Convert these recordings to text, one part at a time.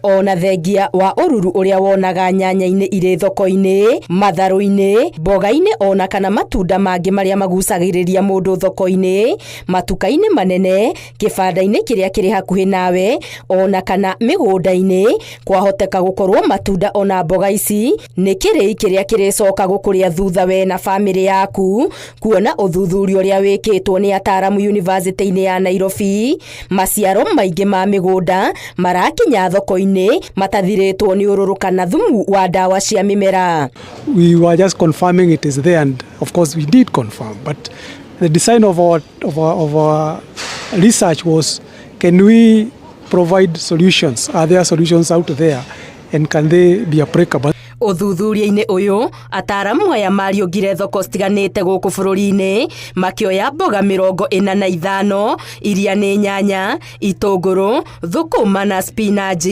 ona thengia wa ururu uria wonaga nyanya-ini iri thoko-ini, matharu-ini, mboga-ini ona kana matunda mangi maria magucagiriria mundu thoko-ini, matuka-ini manene, kibanda-ini kiria kiri hakuhi nawe, ona kana migunda-ini, kwahoteka gukorwo matunda ona mboga ici ni kiri kiria kiricoka gukuria thutha we na family yaku, kuona uthuthuria uria wikitwo ni ataramu University-ini ya Nairobi, maciaro maingi ma migunda marakinya thoko-ini matathiritwo ni ururu kana thumu wa ndawa cia mimera. We were just confirming it is there, and of course we did confirm, but the design of our research was, can we provide solutions? Are there solutions out there, and can they be applicable? Uthuthuria-ini uyu ataramu aya mariongire thoko citiganite guku bururi-ini makioya mboga 45 iria ni nyanya, itunguru, thukuma na spinach,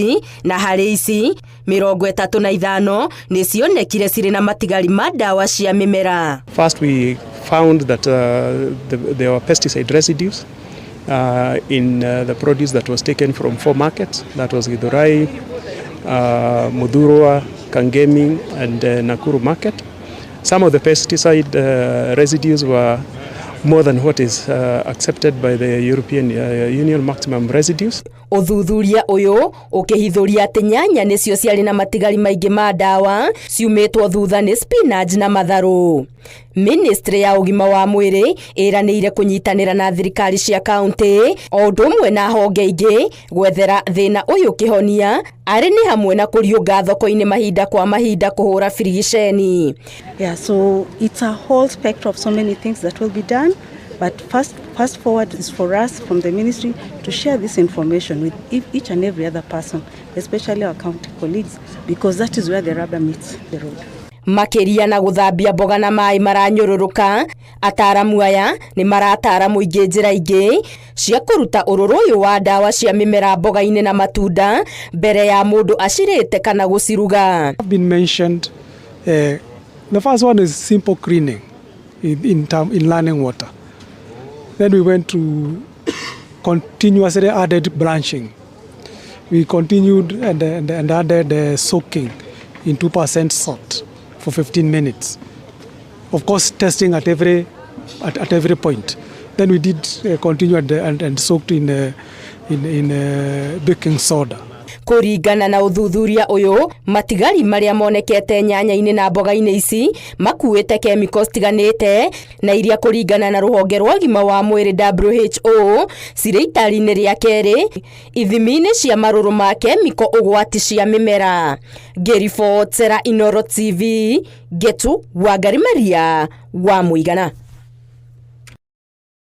na hari ici 35 ni cionekire ciri na matigari ma ndawa cia mimera. First, we found that there were pesticide residues in the produce that was taken from 4 markets. That was Githurai, Muthurwa, Kangemi and Nakuru market. Some of the pesticide residues were more than what is accepted by the European Union maximum residues. Uthuthuria uyu ukihithuria ati nyanya nicio ciari na matigari maingi ma ndawa ciumitwo thutha ni spinach na matharu. Ministry ya ugima wa mwiri iraniire kunyitanira na thirikari cia county o undu umwe na honge ingi gwethera thina uyu kihonia ari ni hamwe na kuriunga thoko-ini mahinda kwa mahinda kuhura firigiceni. Yeah, so it's a whole spectrum of so many things that will be done, but first forward is for us from the ministry to share this information with each and every other person, especially our county colleagues, because that is where the rubber meets the road. Makiria na guthambia mboga na mai maranyururuka, ataramu aya ni maratara muingi njira ingi cia kuruta ururu uyu wa ndawa cia mimera mboga-ini na matunda mbere ya mundu acirite kana guciruga. Have been mentioned. The first one is simple cleaning in learning water. Then we went to continuously added branching. We continued and added soaking in 2% salt for 15 minutes. Of course, testing at every point. Then we did continue and soaked in baking soda. Kuringana na uthuthuria uyu matigari maria monekete nyanya-ini na mboga-ini ici makuite chemicals tiganite na iria kuringana na ruhonge rwa gima wa mwiri WHO ciri itari-ini ria keri ithimi-ini cia maruru ma chemical ugwati cia mimera. Gerifotera Inoro TV Getu Wangari Maria wa Muigana.